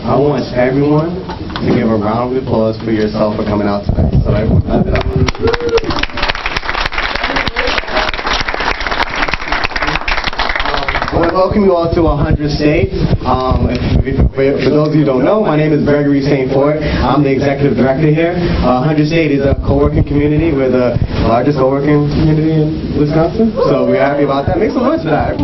I want everyone to give a round of applause for yourself for coming out tonight. So everyone clap it up. I want to welcome you all to 100 State. For those of you who don't know, my name is Gregory St. Fort. I'm the executive director here. 100 State is a co-working community. We're the largest co-working community in Wisconsin. So we're happy about that. Make some noise for that.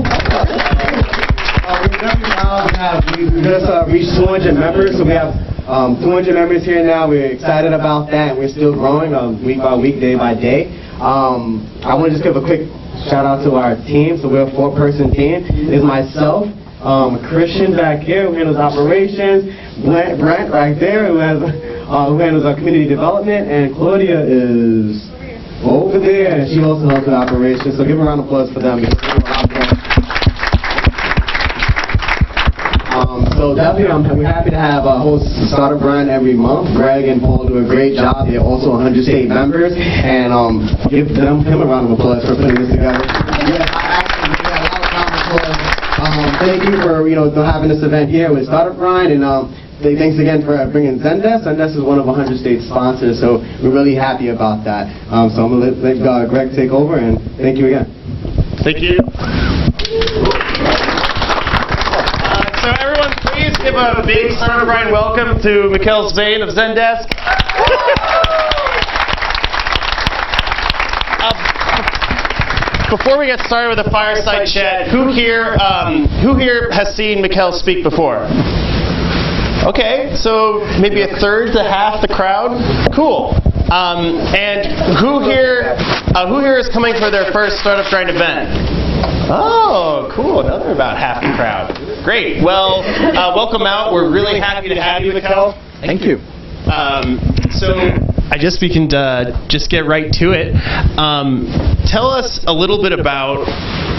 We just reached 200 members, so we have 200 members here now. We're excited about that, and we're still growing week by week, day by day. I want to just give a quick shout out to our team. So we're a 4-person team. It's myself, Christian back here, who handles operations, Brent right there, who handles our community development, and Claudia is over there, and she also helps with operations. So give a round of applause for them. So definitely, we're happy to have a host Startup Grind every month. Greg and Paul do a great job. They're also 100 State members, and give him a round of applause for putting this together. Yes, actually, we got a lot of round of applause. Thank you for having this event here with Startup Grind, and thanks again for bringing Zendesk. Zendesk is one of 100 State sponsors, so we're really happy about that. So I'm gonna let Greg take over, and thank you again. Thank you. So everyone, please give a big Startup Grind welcome to Mikkel Svane of Zendesk. Before we get started with the fireside chat, who here has seen Mikkel speak before? Okay, so maybe a third to half the crowd. Cool. And who here is coming for their first Startup Grind event? Oh, cool. Another about half the crowd. Great. Well, welcome out. We're really happy to have you, Mikkel. Thank you. So I guess we can just get right to it. Tell us a little bit about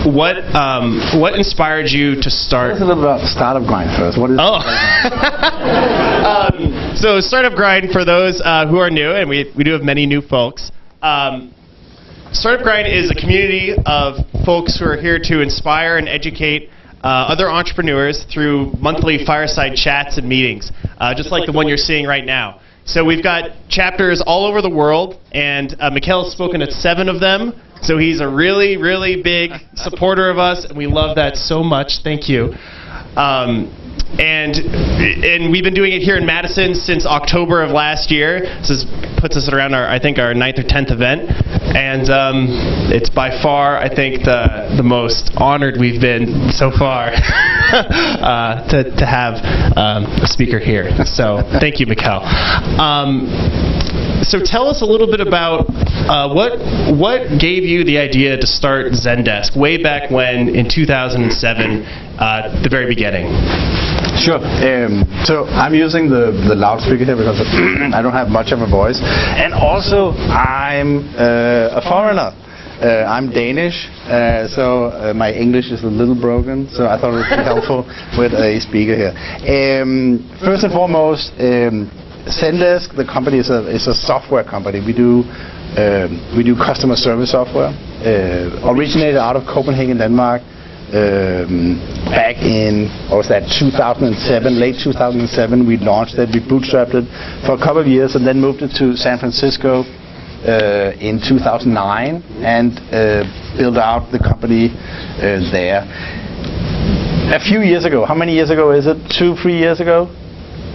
what inspired you to start. Tell us a little about Startup Grind first. What is So Startup Grind, for those who are new, and we do have many new folks. Startup Grind is a community of folks who are here to inspire and educate other entrepreneurs through monthly fireside chats and meetings, just like the one you're seeing right now. So we've got chapters all over the world, and Mikkel has spoken at 7 of them, so he's a really, really big supporter of us, and we love that so much. Thank you. And we've been doing it here in Madison since October of last year. This puts us at around our 9th or 10th event, and it's by far, I think, the most honored we've been so far to have a speaker here. So thank you, Mikkel. So tell us a little bit about what gave you the idea to start Zendesk way back when in 2007, the very beginning. Sure. So I'm using the loudspeaker here because I don't have much of a voice, and also I'm a foreigner. I'm Danish, so my English is a little broken, so I thought it would be helpful with a speaker here. First and foremost, Zendesk, the company, is a software company. We do customer service software. Originated out of Copenhagen, Denmark. Back in 2007, late 2007, we launched it. We bootstrapped it for a couple of years, and then moved it to San Francisco in 2009, and built out the company there. A few years ago, how many years ago is it? 2-3 years ago?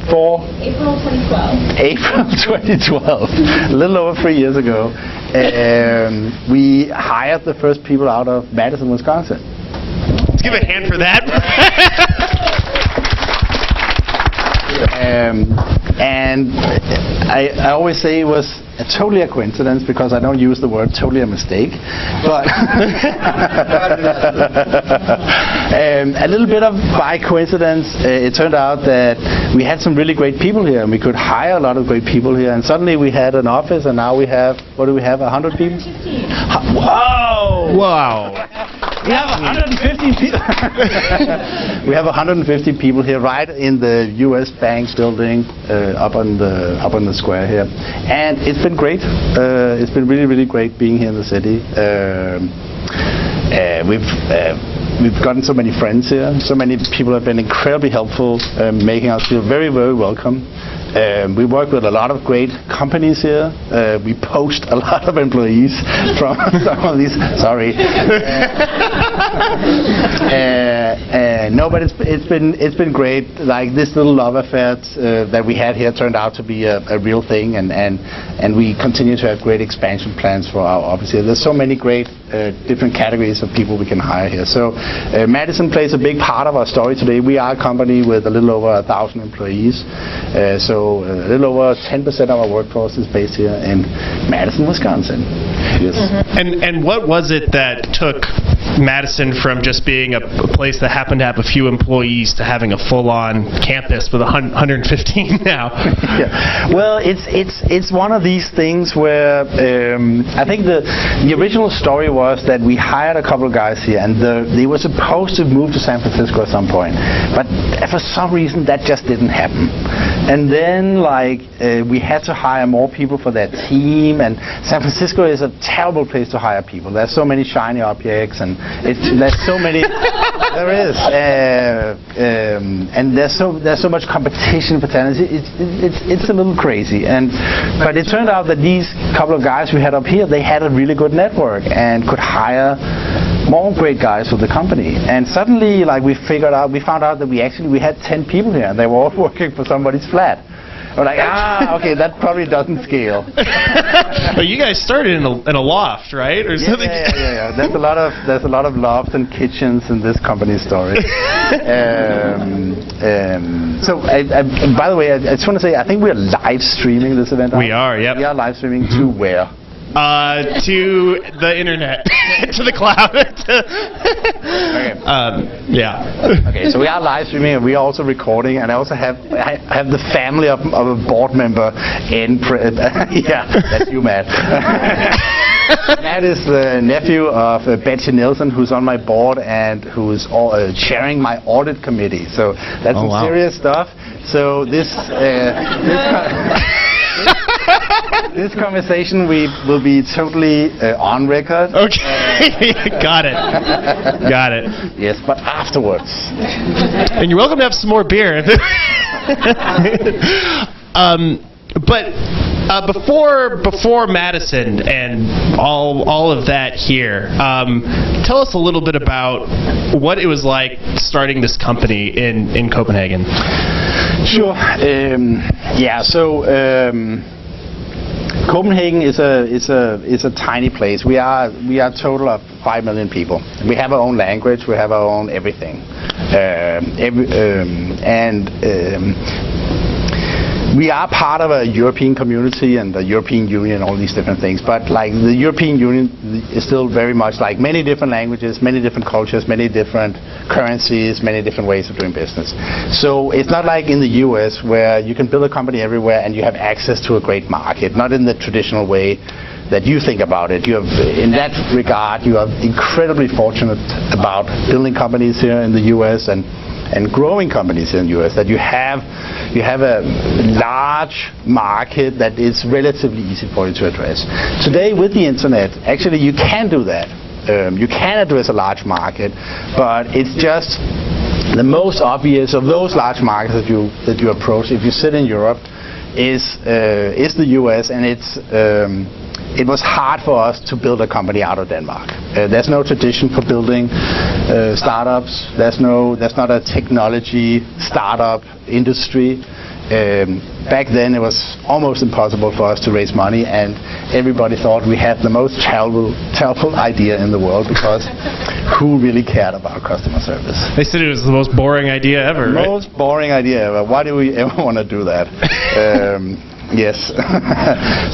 4? April 2012. April 2012, a little over 3 years ago, we hired the first people out of Madison, Wisconsin. Let's give a hand for that. And I always say it was totally a coincidence, because I don't use the word totally a mistake, but a little bit of by coincidence, it turned out that we had some really great people here, and we could hire a lot of great people here, and suddenly we had an office, and now we have, what do we have, 100 people? 115. Whoa! Wow. We have 150 people. We have 150 people here, right in the U.S. Bank building, up on the square here, and it's been great. It's been really, really great being here in the city. We've we've gotten so many friends here. So many people have been incredibly helpful, making us feel very, very welcome. We work with a lot of great companies here. We post a lot of employees from some of these. Sorry. No, but it's been great. Like this little love affair that we had here turned out to be a real thing, and we continue to have great expansion plans for our office here. There's so many great different categories of people we can hire here. So Madison plays a big part of our story today. We are a company with a little over 1,000 employees. So a little over 10% of our workforce is based here in Madison, Wisconsin. Yes. And what was it that took Madison from just being a place that happened to have a few employees to having a full-on campus with 115 now? Yeah. Well, it's one of these things where I think the original story was that we hired a couple of guys here, and they were supposed to move to San Francisco at some point, but for some reason that just didn't happen. And then we had to hire more people for that team, and San Francisco is a terrible place to hire people. There's so many shiny objects, and there's so many. There is, and there's so much competition for talent. It's a little crazy, but it turned out that these couple of guys we had up here, they had a really good network and could hire more great guys for the company. And suddenly, we found out that we had 10 people here, and they were all working for somebody's flat. We're like, okay, that probably doesn't scale. But you guys started in a loft, right, or something? Yeah. There's a lot of lofts and kitchens in this company's story. So, by the way, I just want to say, I think we're live streaming this event. We are. Yep. We are live streaming to where? To the internet, to the cloud. Okay. Yeah. Okay, so we are live streaming, and we are also recording, and I also have the family of a board member in. Yeah, that's you, Matt. Matt is the nephew of Betsy Nielsen, who's on my board and who's chairing my audit committee. So that's some serious stuff. So this conversation will be totally on record. Okay, got it. Yes, but afterwards. And you're welcome to have some more beer. But before Madison and all of that here, tell us a little bit about what it was like starting this company in Copenhagen. Sure. Copenhagen is a tiny place. We are a total of 5 million people. We have our own language. We have our own everything. We are part of a European community and the European Union, all these different things. But the European Union is still very much like many different languages, many different cultures, many different currencies, many different ways of doing business. So it's not like in the US where you can build a company everywhere and you have access to a great market, not in the traditional way that you think about it. In that regard, you are incredibly fortunate about building companies here in the US and growing companies in the US, that you have a large market that is relatively easy for you to address. Today with the internet, actually you can do that. You can address a large market, but it's just the most obvious of those large markets that you approach if you sit in Europe is the US, and it was hard for us to build a company out of Denmark. There's no tradition for building startups. There's not a technology startup industry. Back then it was almost impossible for us to raise money, and everybody thought we had the most terrible idea in the world, because who really cared about customer service? They said it was the most boring idea ever, right? Most boring idea ever. Why do we ever want to do that? Yes.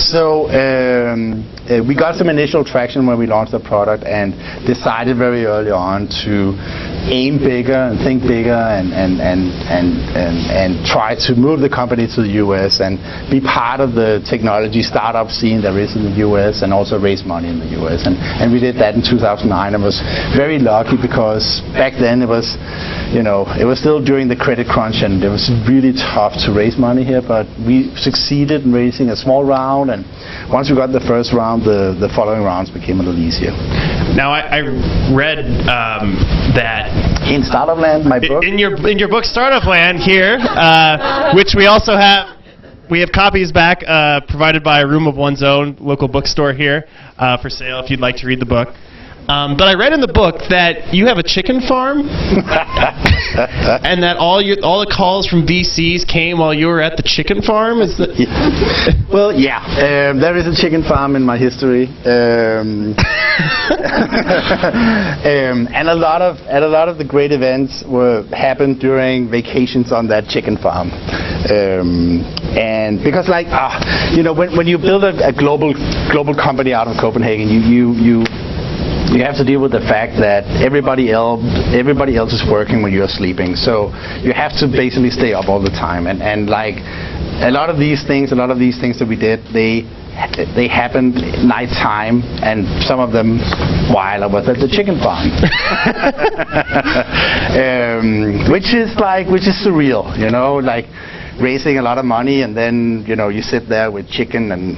So we got some initial traction when we launched the product, and decided very early on to aim bigger and think bigger and try to move the company to the US and be part of the technology startup scene there is in the US and also raise money in the US. And we did that in 2009. I was very lucky because back then it was, it was still during the credit crunch and it was really tough to raise money here, but we succeeded in raising a small round, and once we got the first round, the following rounds became a little easier. Now I read that in Startupland, my book. In your book Startupland here, which we also have. We have copies back provided by A Room of One's Own, local bookstore here, for sale if you'd like to read the book. But I read in the book that you have a chicken farm, and that all the calls from VCs came while you were at the chicken farm. Is that? Well, yeah, there is a chicken farm in my history, and a lot of the great events happened during vacations on that chicken farm. And because, when you build a global company out of Copenhagen, you have to deal with the fact that everybody else is working when you're sleeping. So you have to basically stay up all the time. And a lot of these things that we did, they happened nighttime, and some of them while I was at the chicken farm, which is surreal, raising a lot of money, and then you sit there with chicken and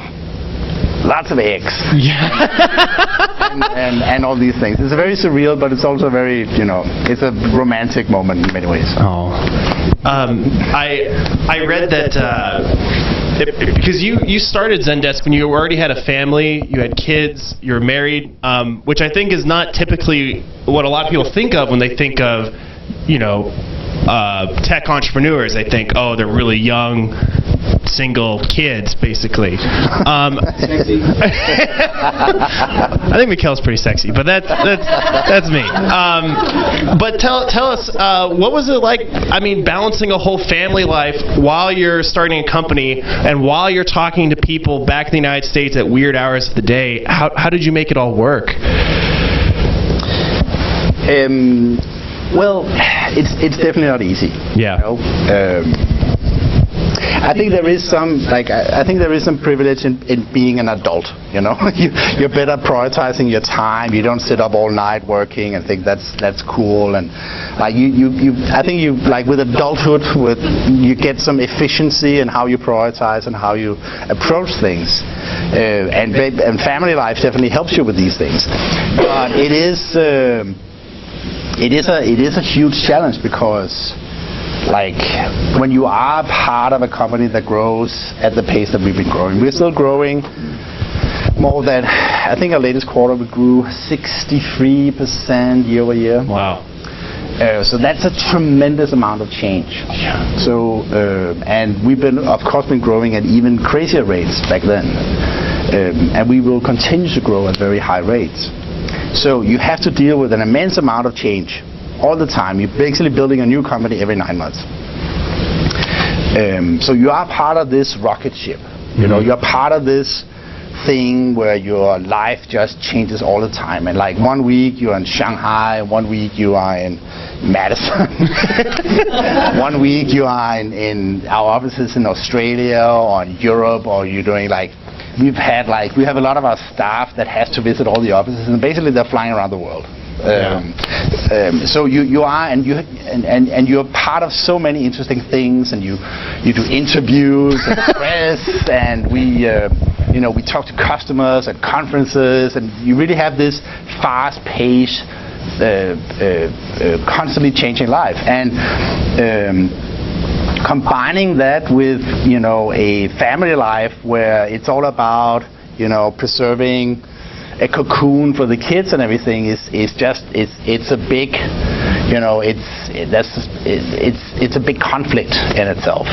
lots of eggs, and all these things. It's very surreal, but it's also very, it's a romantic moment in many ways. Oh, I read that because you started Zendesk when you already had a family, you had kids, you were married, which I think is not typically what a lot of people think of when they think of, tech entrepreneurs. They think, oh, they're really young, single kids, basically. I think Mikkel's pretty sexy, but that's me. But tell us, what was it like? I mean, balancing a whole family life while you're starting a company and while you're talking to people back in the United States at weird hours of the day. How did you make it all work? Well, it's definitely not easy. Yeah. I think there is some privilege in being an adult. You're better at prioritizing your time. You don't sit up all night working and think that's cool. And I think with adulthood, you get some efficiency in how you prioritize and how you approach things. And family life definitely helps you with these things. But it is a huge challenge because, when you are part of a company that grows at the pace that we've been growing, we're still growing more than, I think our latest quarter we grew 63% year over year. Wow. So that's a tremendous amount of change. Yeah. So, and we've been growing at even crazier rates back then. And we will continue to grow at very high rates. So you have to deal with an immense amount of change all the time. You're basically building a new company every 9 months. So you are part of this rocket ship. You're part of this thing where your life just changes all the time. And 1 week you're in Shanghai, 1 week you are in Madison, 1 week you are in our offices in Australia or in Europe, or you're doing we have a lot of our staff that has to visit all the offices, and basically they're flying around the world. So you are, and you're part of so many interesting things, and you do interviews and press, and we talk to customers at conferences, and you really have this fast-paced, constantly changing life. And combining that with a family life where it's all about preserving a cocoon for the kids and everything it's a big it's a big conflict in itself.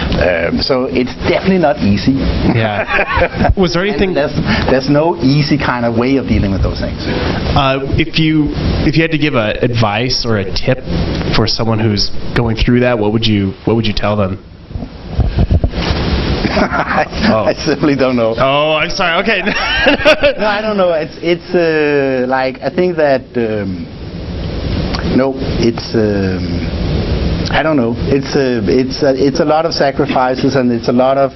So it's definitely not easy. Yeah. Was there anything? There's no easy kind of way of dealing with those things. If you had to give advice or a tip for someone who's going through that, what would you tell them? I simply don't know. Oh, I'm sorry. Okay. No, I don't know. It's I think that no, it's I don't know. It's a lot of sacrifices, and it's a lot of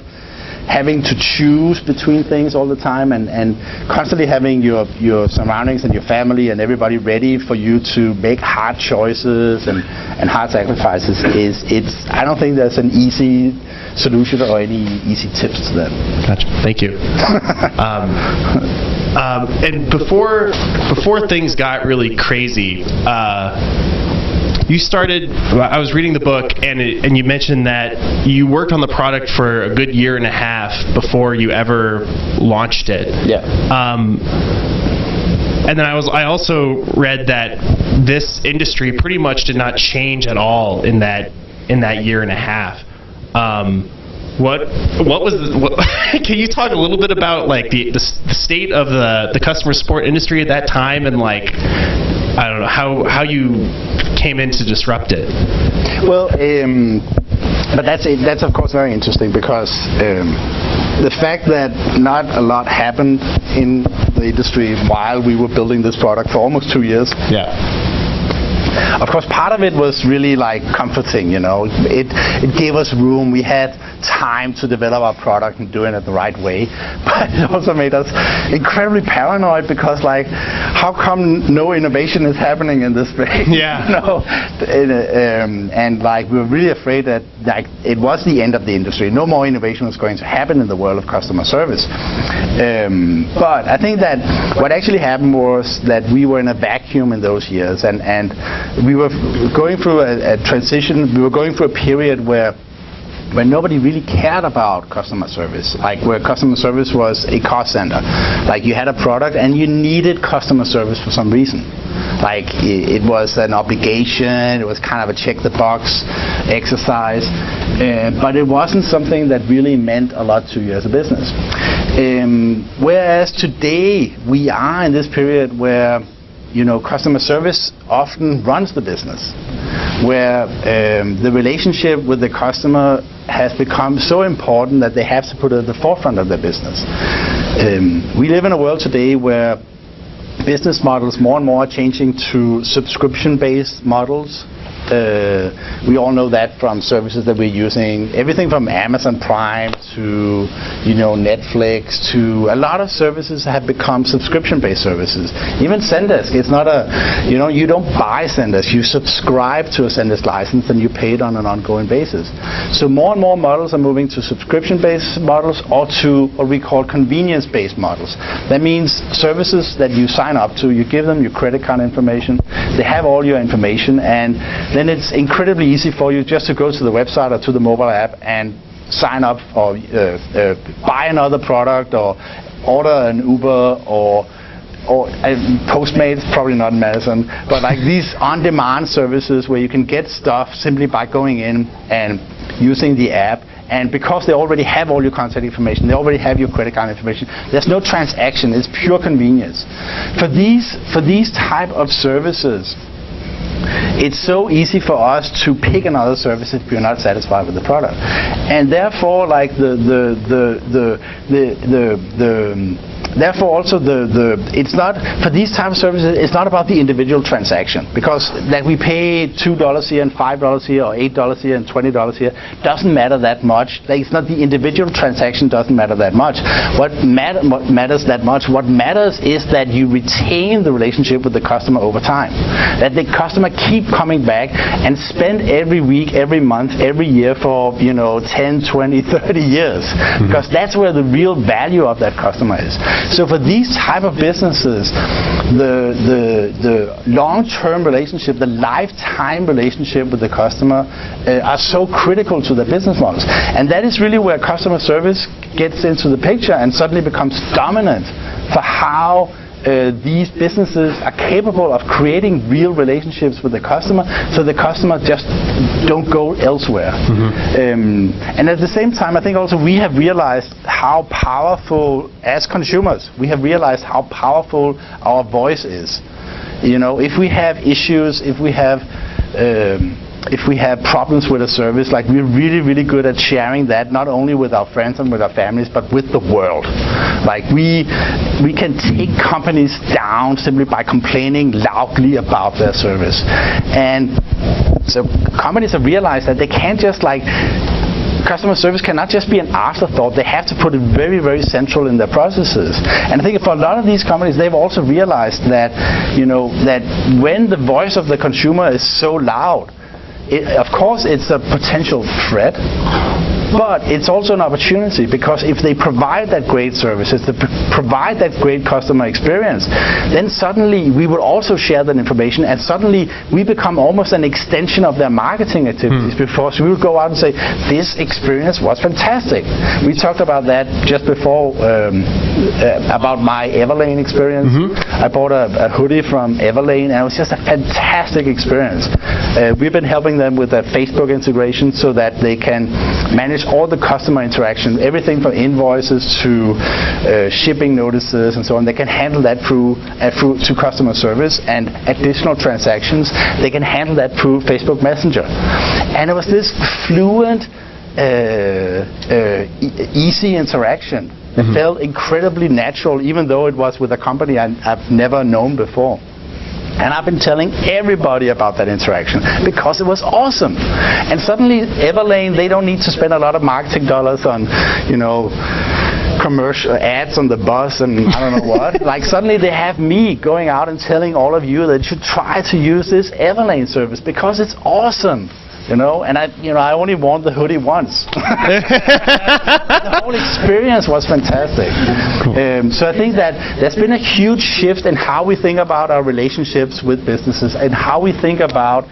having to choose between things all the time, and constantly having your surroundings and your family and everybody ready for you to make hard choices and hard sacrifices. I don't think there's an easy solution or any easy tips to that. Gotcha. Thank you. And before things got really crazy, you started. I was reading the book, and you mentioned that you worked on the product for a good year and a half before you ever launched it. Yeah. And then I also read that this industry pretty much did not change at all in that year and a half. What was can you talk a little bit about like the state of the customer support industry at that time, and like I don't know how you came in to disrupt it? Well, but that's of course very interesting, because the fact that not a lot happened in the industry while we were building this product for almost 2 years. Yeah. Of course, part of it was really like comforting, you know. It gave us room. We had time to develop our product and doing it the right way. But it also made us incredibly paranoid, because like, how come no innovation is happening in this space? Yeah. You know? And like, we were really afraid that like it was the end of the industry. No more innovation was going to happen in the world of customer service. But I think that what actually happened was that we were in a vacuum in those years, and we were going through a transition. We were going through a period where nobody really cared about customer service, like where customer service was a cost center. Like, you had a product and you needed customer service for some reason. Like, it was an obligation, it was kind of a check the box exercise, but it wasn't something that really meant a lot to you as a business. Whereas today we are in this period where, you know, customer service often runs the business, where the relationship with the customer has become so important that they have to put it at the forefront of their business. We live in a world today where business models more and more are changing to subscription-based models. We all know that from services that we're using, everything from Amazon Prime to, you know, Netflix, to a lot of services have become subscription-based services. Even Zendesk, it's not a, you know, you don't buy Zendesk, you subscribe to a Zendesk license and you pay it on an ongoing basis. So more and more models are moving to subscription-based models, or to what we call convenience-based models. That means services that you sign up to, you give them your credit card information, they have all your information, and then it's incredibly easy for you just to go to the website or to the mobile app and sign up, or buy another product, or order an Uber, or Postmates, probably not in Madison, but like these on-demand services where you can get stuff simply by going in and using the app. And because they already have all your contact information, they already have your credit card information, there's no transaction, it's pure convenience. For these type of services, it's so easy for us to pick another service if we're not satisfied with the product, and therefore, like therefore also it's not, for these type of services, it's not about the individual transaction, because that we pay $2 here and $5 here, or $8 here and $20 here, doesn't matter that much. Like, it's not the individual transaction, doesn't matter that much. What matters that much, what matters is that you retain the relationship with the customer over time, that the customer keep coming back and spend every week, every month, every year for, you know, 10, 20, 30 years, because that's where the real value of that customer is. So for these type of businesses, the long-term relationship, the lifetime relationship with the customer are so critical to their business models. And that is really where customer service gets into the picture and suddenly becomes dominant for how these businesses are capable of creating real relationships with the customer, so the customer just don't go elsewhere. And at the same time, I think also we have realized how powerful, as consumers, we have realized how powerful our voice is. You know, if we have issues, if we have if we have problems with a service, like we're really good at sharing that, not only with our friends and with our families, but with the world. Like we can take companies down simply by complaining loudly about their service. And so companies have realized that they can't just like, customer service cannot just be an afterthought. They have to put it very central in their processes. And I think for a lot of these companies, they've also realized that, that when the voice of the consumer is so loud, of course it's a potential threat, but it's also an opportunity, because if they provide that great service, if they provide that great customer experience, then suddenly we will also share that information, and suddenly we become almost an extension of their marketing activities. Because we will go out and say, this experience was fantastic. We talked about that just before, about my Everlane experience. I bought a hoodie from Everlane, and it was just a fantastic experience. We've been helping them with a Facebook integration so that they can manage all the customer interaction, everything from invoices to shipping notices and so on. They can handle that through to customer service, and additional transactions, they can handle that through Facebook Messenger. And it was this fluent, easy interaction. It felt incredibly natural, even though it was with a company I've never known before. And I've been telling everybody about that interaction because it was awesome. And suddenly Everlane, they don't need to spend a lot of marketing dollars on, commercial ads on the bus and I don't know what. Like suddenly they have me going out and telling all of you that you should try to use this Everlane service because it's awesome. And I only worn the hoodie once. The whole experience was fantastic. So I think that there's been a huge shift in how we think about our relationships with businesses, and how we think about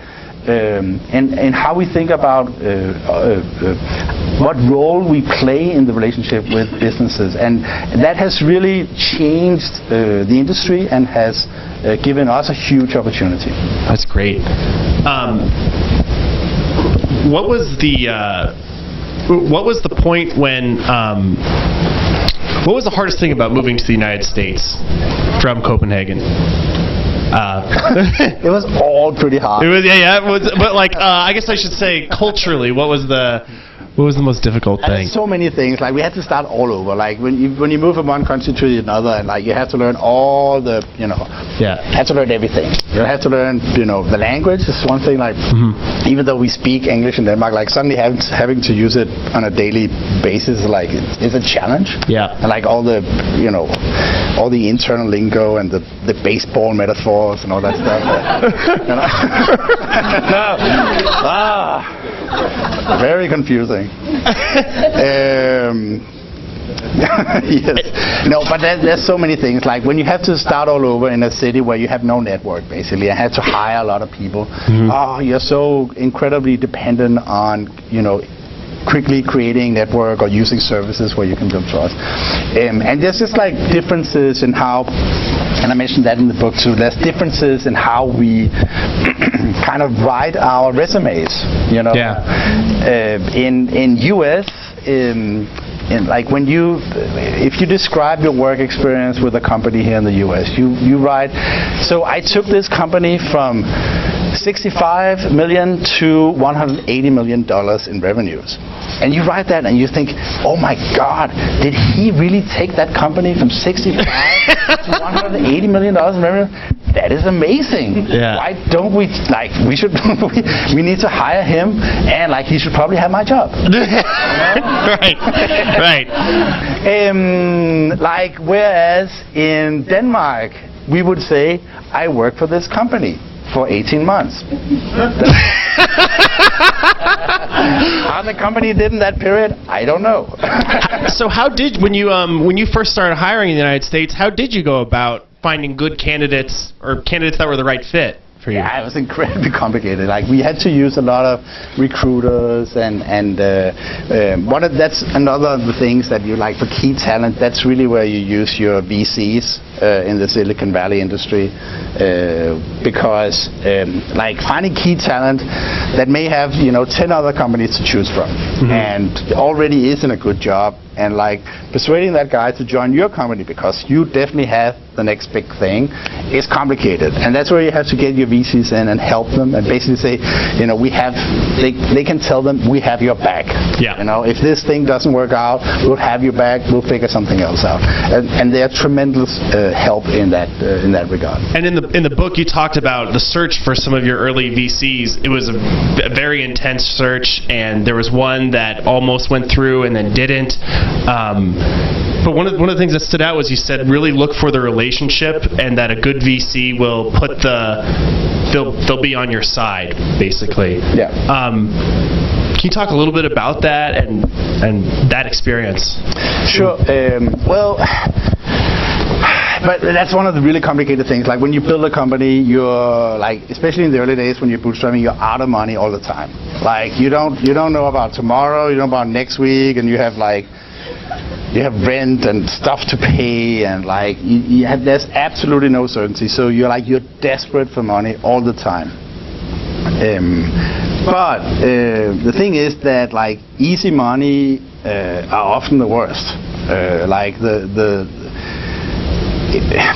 what role we play in the relationship with businesses, and that has really changed the industry and has given us a huge opportunity. That's great. What was the point when? What was the hardest thing about moving to the United States from Copenhagen? It was all pretty hard. It was, yeah. It was, but like, I guess I should say, culturally, what was the most difficult thing? So many things. Like we had to start all over. Like when you move from one country to another, and like you have to learn all the, have to learn everything. You have to learn, the language is one thing. Like even though we speak English in Denmark, like suddenly having to use it on a daily basis, like it's a challenge. Yeah. And like all the, all the internal lingo and the baseball metaphors and all that stuff. Very confusing. Yes. No, but there's so many things. Like when you have to start all over in a city where you have no network, basically, I had to hire a lot of people. You're so incredibly dependent on, quickly creating network or using services where you can build trust. And there's just like differences in how, and I mentioned that in the book too, there's differences in how we kind of write our resumes, in US, like if you describe your work experience with a company here in the US, you write, so I took this company from $65 million to $180 million in revenues. And you write that and you think, oh my God, did he really take that company from 65 to $180 million in revenue? That is amazing. Yeah. Why don't we, we should, we need to hire him, and he should probably have my job. Right. Whereas in Denmark, we would say, I work for this company for 18 months. How the company did in that period, I don't know. So how did, when you first started hiring in the United States, how did you go about finding good candidates, or candidates that were the right fit for you? Yeah, it was incredibly complicated. We had to use a lot of recruiters, and that's another of the things that you for key talent. That's really where you use your VCs in the Silicon Valley industry, because finding key talent that may have 10 other companies to choose from, and already is in a good job, and like persuading that guy to join your company because you definitely have the next big thing is complicated. And that's where you have to get your VCs in and help them and basically say, you know, they can tell them we have your back. Yeah. You know, if this thing doesn't work out, we'll have your back. We'll figure something else out. And they're tremendous help in that regard. And in the book, you talked about the search for some of your early VCs. It was a very intense search, and there was one that almost went through and then didn't. But one of the things that stood out was you said really look for the relationship, and that a good VC will put they'll be on your side, basically. Yeah. Can you talk a little bit about that and that experience? Sure. But that's one of the really complicated things. Like when you build a company, you're like, especially in the early days when you're bootstrapping, you're out of money all the time. Like you don't know about tomorrow, you don't know about next week, and you have rent and stuff to pay, and like there's absolutely no certainty. So you're desperate for money all the time. But the thing is that like easy money are often the worst.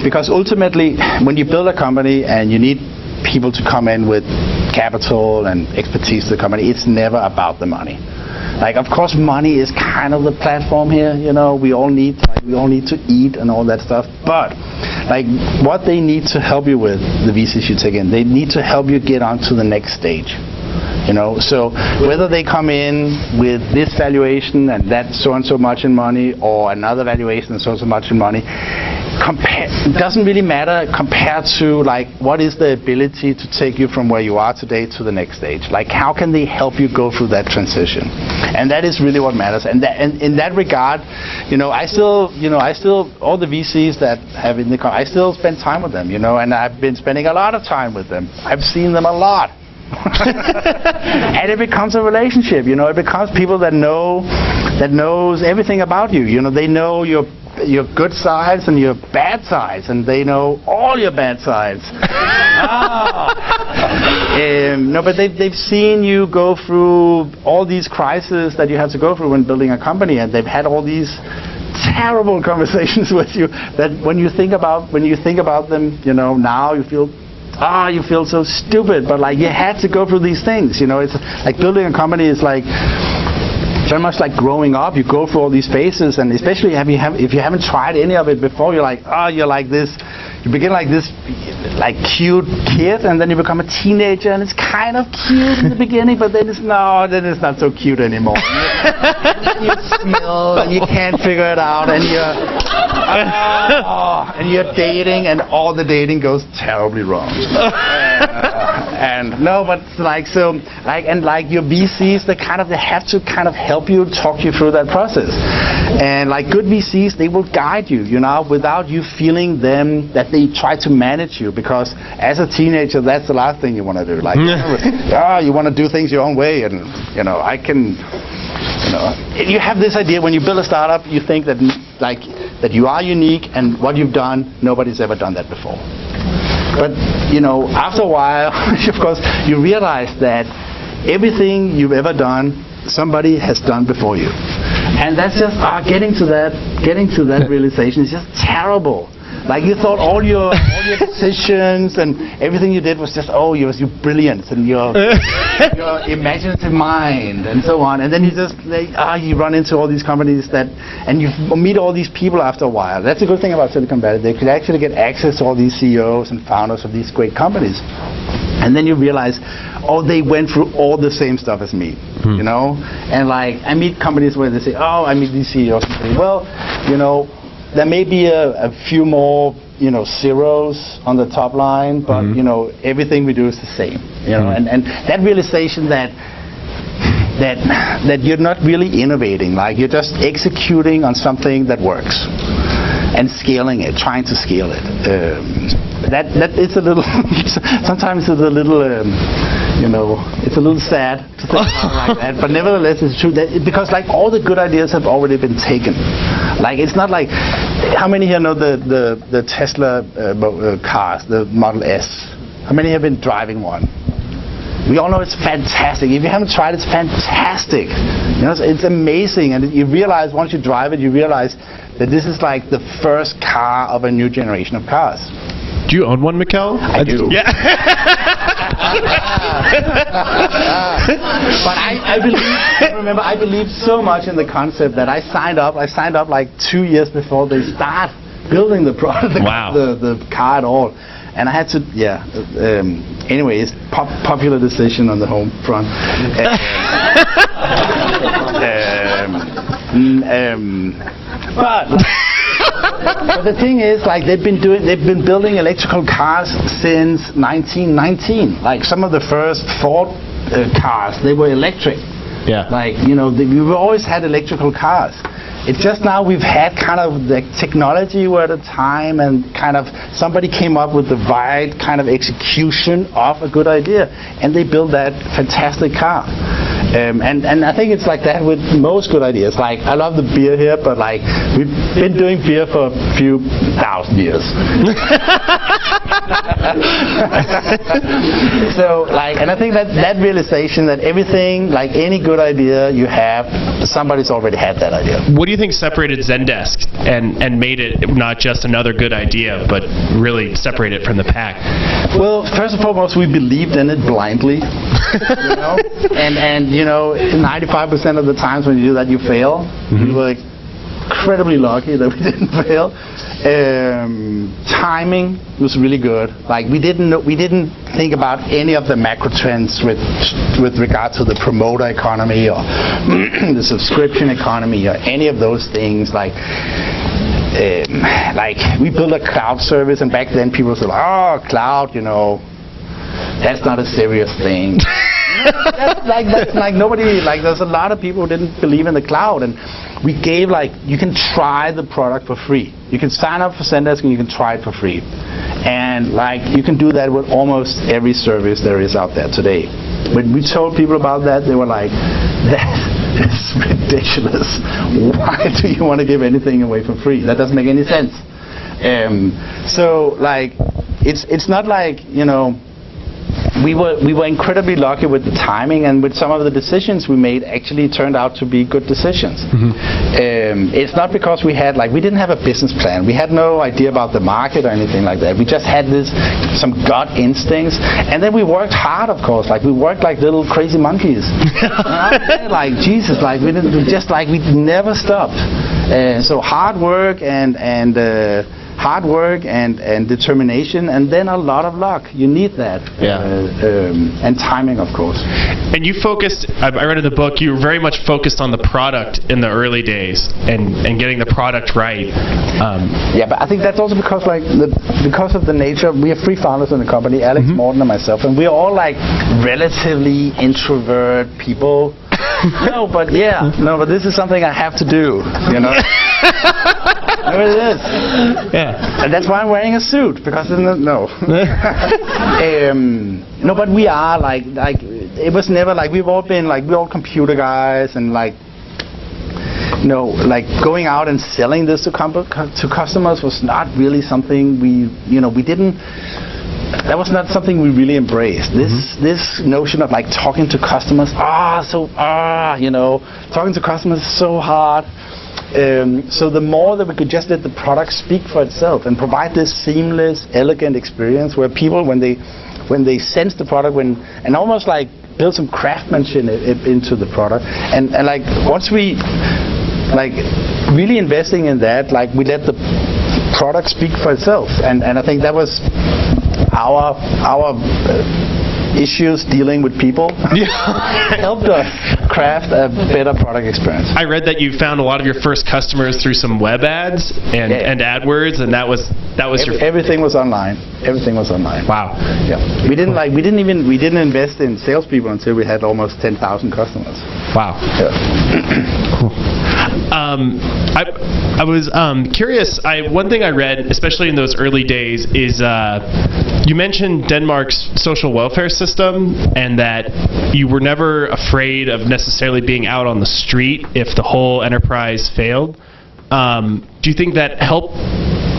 Because ultimately, when you build a company and you need people to come in with capital and expertise to the company, it's never about the money. Like, of course, money is kind of the platform here. You know, we all need to eat and all that stuff. But like, what they need to help you with, the VCs you take in, they need to help you get on to the next stage. You know, so whether they come in with this valuation and that so and so much in money, or another valuation and so and so much in money, it doesn't really matter compared to like what is the ability to take you from where you are today to the next stage. Like, how can they help you go through that transition? And that is really what matters. And in that regard, you know, I still all the VCs that have in the company, I still spend time with them. You know, and I've been spending a lot of time with them. I've seen them a lot. And it becomes a relationship. You know, it becomes people that knows everything about you. You know, they know your good sides and your bad sides, and they know all your bad sides. No, but they've seen you go through all these crises that you have to go through when building a company, and they've had all these terrible conversations with you that when you think about them, you know, now you feel so stupid, but like you had to go through these things. You know, it's like building a company is like very much like growing up. You go through all these phases, and especially if you haven't tried any of it before, you're like this. You begin like this, like cute kid, and then you become a teenager, and it's kind of cute in the beginning, but then it's not so cute anymore. And you smell, and you can't figure it out, and you're dating, and all the dating goes terribly wrong. And no, but like so, like and like your VCs, they have to kind of help you, talk you through that process. And like good VCs, they will guide you, you know, without you feeling them that they try to manage you, because as a teenager, that's the last thing you want to do. Like, you want to do things your own way, and you know, you have this idea when you build a startup, you think that you are unique, and what you've done, nobody's ever done that before. But you know, after a while, of course, you realize that everything you've ever done, somebody has done before you, and that's just getting to that realization is just terrible. Like you thought all your decisions and everything you did was just you're brilliant and your imaginative mind and so on, and then you just you run into all these companies and you meet all these people after a while. That's a good thing about Silicon Valley. They could actually get access to all these CEOs and founders of these great companies, and then you realize, they went through all the same stuff as me, you know. And like I meet companies where they say, I meet these CEOs and say, well, you know, there may be a few more, you know, zeros on the top line, but you know, everything we do is the same. You know, and that realization that you're not really innovating, like you're just executing on something that works and scaling it, trying to scale it. That it's a little sometimes it's a little you know, it's a little sad to think like that, but nevertheless it's true that because like all the good ideas have already been taken. Like it's not like, how many here know the Tesla cars, the Model S? How many have been driving one? we all know it's fantastic. If you haven't tried, it's fantastic. You know, it's amazing, and you realize once you drive it, you realize that this is like the first car of a new generation of cars. Do you own one, Mikkel? I do. Yeah. But I believe so much in the concept that I signed up like 2 years before they start building the product, the car at all. And I had to, anyway, it's popular decision on the home front. But the thing is, like, they've been building electrical cars since 1919. Like, some of the first Ford cars, they were electric. Yeah. Like, you know, we've always had electrical cars. It's just now we've had kind of the technology were at a time, and kind of somebody came up with the right kind of execution of a good idea, and they built that fantastic car. And I think it's like that with most good ideas. Like, I love the beer here, but like, we've been doing beer for a few thousand years. So, like, and I think that realization that everything, like any good idea you have, somebody's already had that idea. What do you think separated Zendesk and made it not just another good idea, but really separate it from the pack? Well, first and foremost, we believed in it blindly, you know, and you know, 95% of the times when you do that, you fail. We were incredibly lucky that we didn't fail. Timing was really good. Like, we didn't think about any of the macro trends with regard to the promoter economy or the subscription economy or any of those things. Like we built a cloud service, and back then people said, "Oh, cloud, you know, that's not a serious thing." That's like nobody, like, there's a lot of people who didn't believe in the cloud, and we gave, like, you can try the product for free. You can sign up for Zendesk and you can try it for free. And like, you can do that with almost every service there is out there today. When we told people about that, they were like, that is ridiculous. Why do you want to give anything away for free? That doesn't make any sense. So like, it's not like, you know, we were incredibly lucky with the timing, and with some of the decisions we made actually turned out to be good decisions. It's not because we didn't have a business plan. We had no idea about the market or anything like that. We just had some gut instincts, and then we worked hard, of course. Like, we worked like little crazy monkeys. Like, Jesus, like we never stopped. So hard work and determination, and then a lot of luck. You need that. And timing, of course. And you focused, I read in the book, you were very much focused on the product in the early days and getting the product right. Yeah, but I think that's also because because of the nature, we have 3 founders in the company, Alex, Morten, and myself, and we're all like relatively introvert people. No, but this is something I have to do, you know. There it is. Yeah. And that's why I'm wearing a suit, because no, but we are like it was never like, we've all been like, we're all computer guys, and like, you know, like going out and selling this to customers was not really something that was not something we really embraced. This notion of like talking to customers, you know, talking to customers is so hard. So the more that we could just let the product speak for itself and provide this seamless, elegant experience where people, when they sense the product, and almost like build some craftsmanship into the product, and like once we like really investing in that, like we let the product speak for itself, and I think that was our issues dealing with people helped us craft a better product experience. I read that you found a lot of your first customers through some web ads and AdWords, and that was everything was online. Everything was online. Wow. Yeah. We didn't invest in salespeople until we had almost 10,000 customers. Wow. Yeah. Cool. I was curious. One thing I read, especially in those early days, is you mentioned Denmark's social welfare system, and that you were never afraid of necessarily being out on the street if the whole enterprise failed. Do you think that helped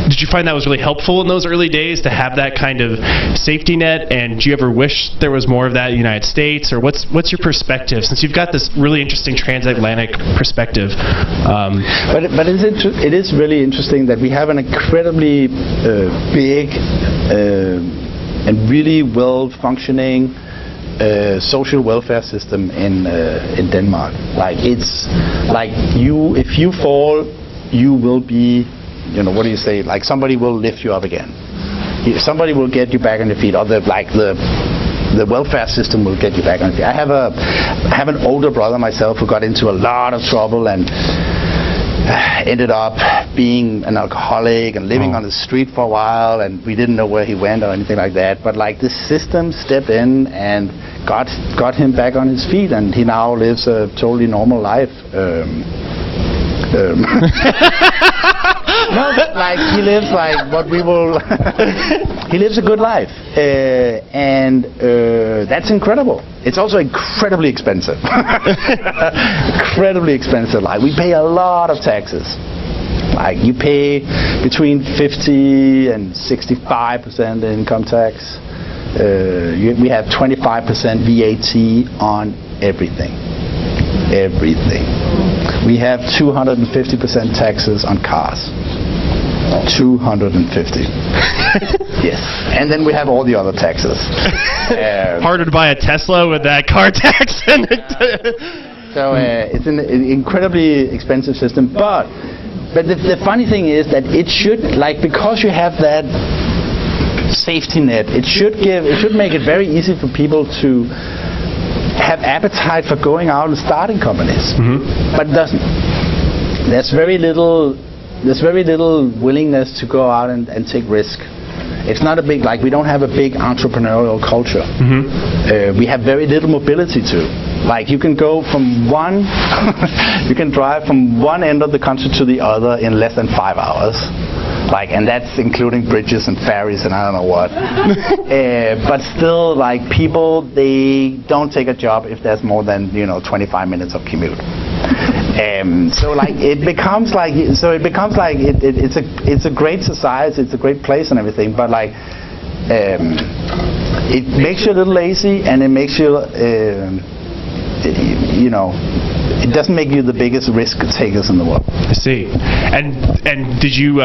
did you find that was really helpful in those early days to have that kind of safety net? And do you ever wish there was more of that in the United States? Or what's your perspective, since you've got this really interesting transatlantic perspective? But it is really interesting that we have an incredibly big and really well-functioning social welfare system in Denmark. Like, it's like if you fall, you will be, what do you say? Like, somebody will lift you up again. Somebody will get you back on your feet, or the welfare system will get you back on your feet. I have an older brother myself who got into a lot of trouble and ended up being an alcoholic and living on the street for a while, and we didn't know where he went or anything like that. But like, the system stepped in and got him back on his feet, and he now lives a totally normal life. No, like, he lives like what we will. He lives a good life, and that's incredible. It's also incredibly expensive. Incredibly expensive. Like, we pay a lot of taxes. Like, you pay between 50 and 65% income tax. We have 25% VAT on everything. Everything. We have 250% taxes on cars. 250. Yes. And then we have all the other taxes. Harder to buy a Tesla with that car tax. So it's an incredibly expensive system. But the funny thing is that it should, like, because you have that safety net, it should make it very easy for people to have appetite for going out and starting companies. But it doesn't. There's very little willingness to go out and take risk. It's not a big, like, we don't have a big entrepreneurial culture. We have very little mobility too. Like, you can go from you can drive from one end of the country to the other in less than 5 hours. Like, and that's including bridges and ferries and I don't know what. But still, like, people, they don't take a job if there's more than 25 minutes of commute. So like, it becomes like it's a great society, it's a great place and everything. But like, it makes you a little lazy, and it makes you it doesn't make you the biggest risk takers in the world. I see. And did you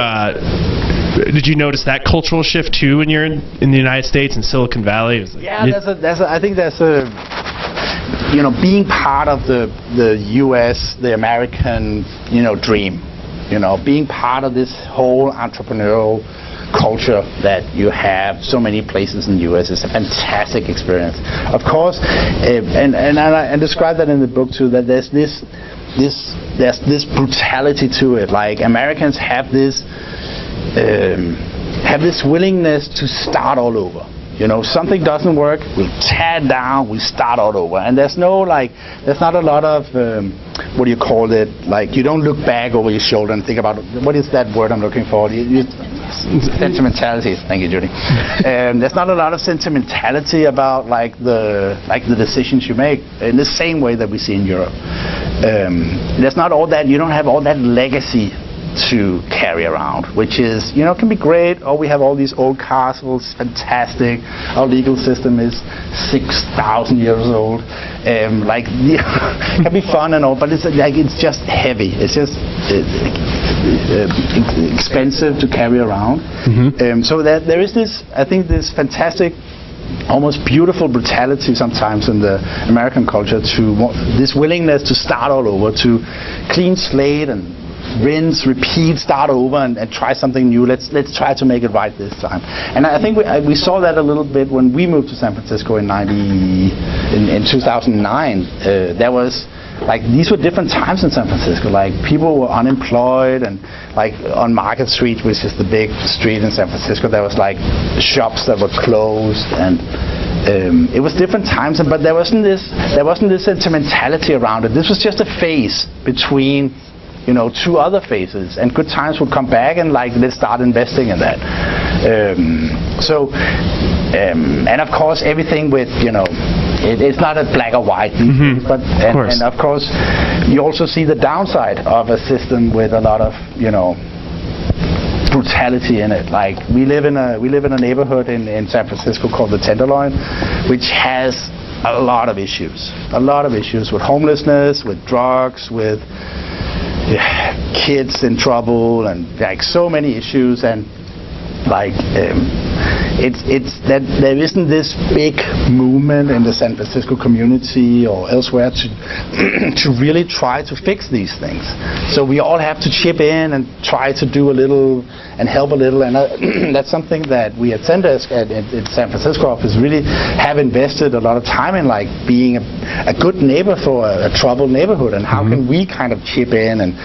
notice that cultural shift too when you're in the United States and Silicon Valley? Yeah, I think that's being part of the U.S., the American dream. Being part of this whole entrepreneurial culture that you have so many places in the U.S. is a fantastic experience. Of course, and I describe that in the book too, that there's this brutality to it. Like, Americans have this willingness to start all over. Something doesn't work, we'll tear it down, we start all over. And there's not a lot of, what do you call it? Like, you don't look back over your shoulder and think about, what is that word I'm looking for? Sentimentality. Thank you, Judy. There's not a lot of sentimentality about the decisions you make in the same way that we see in Europe. There's not all that. You don't have all that legacy to carry around, which is, can be great. Oh, we have all these old castles, fantastic. Our legal system is 6,000 years old. Can be fun and all, but it's just heavy. It's just expensive to carry around. So that there is this, I think, this fantastic, almost beautiful brutality sometimes in the American culture, to this willingness to start all over, to clean slate and rinse, repeat, start over, and try something new. Let's try to make it right this time. And I think we saw that a little bit when we moved to San Francisco in 2009. There was, like, these were different times in San Francisco. Like, people were unemployed, and like on Market Street, which is the big street in San Francisco, there was like shops that were closed, and it was different times. But there wasn't this sentimentality around it. This was just a phase between two other phases, and good times would come back, and like, let's start investing in that. And of course, everything with it's not a black or white, but and of course, you also see the downside of a system with a lot of brutality in it. Like we live in a neighborhood in San Francisco called the Tenderloin, which has a lot of issues with homelessness, with drugs, with kids in trouble, and like so many issues. And like it's that there isn't this big movement in the San Francisco community or elsewhere to really try to fix these things. So we all have to chip in and try to do a little and help a little, and that's something that we at Zendesk at San Francisco office really have invested a lot of time in, like being a good neighbor for a troubled neighborhood, and how can we kind of chip in and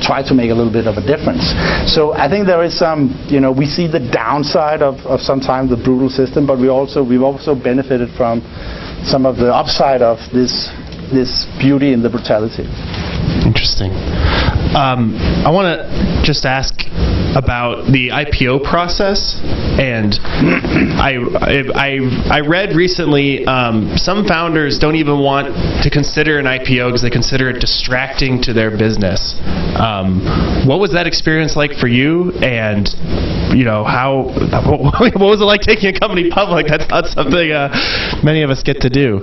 try to make a little bit of a difference. So I think there is some, we see the downside of sometimes the brutal system, but we've also benefited from some of the upside of this beauty in the brutality. Interesting. I want to just ask about the IPO process, and I read recently some founders don't even want to consider an IPO because they consider it distracting to their business. What was that experience like for you, and what was it like taking a company public? That's not something many of us get to do.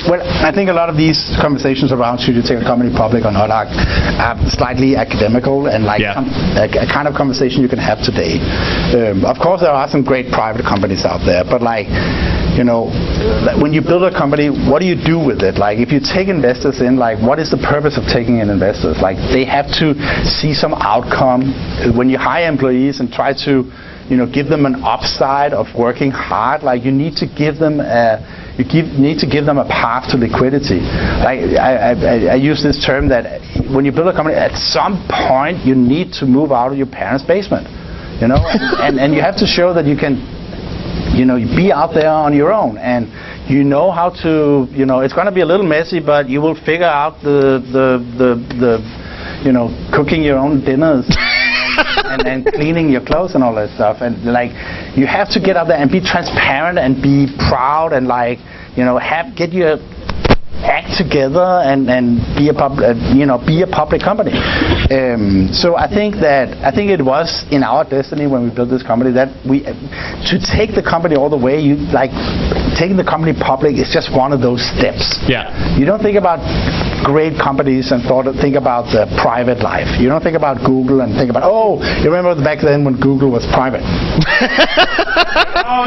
Well, I think a lot of these conversations around should you take a company public or not are slightly academical and like a kind of conversation you can have today. Of course, there are some great private companies out there, but like, when you build a company, what do you do with it? Like, if you take investors in, like, what is the purpose of taking in investors? Like, they have to see some outcome. When you hire employees and try to, give them an upside of working hard, like, you need to give them a path to liquidity. Like I use this term that when you build a company, at some point you need to move out of your parents' basement, and you have to show that you can, be out there on your own, and how to, it's going to be a little messy, but you will figure out the cooking your own dinners. and cleaning your clothes and all that stuff, and like you have to get out there and be transparent and be proud and like get your act together and be a public company. So I think it was in our destiny when we built this company that to take the company all the way. Taking the company public is just one of those steps. Yeah. You don't think about great companies and think about the private life. You don't think about Google and think about, you remember back then when Google was private.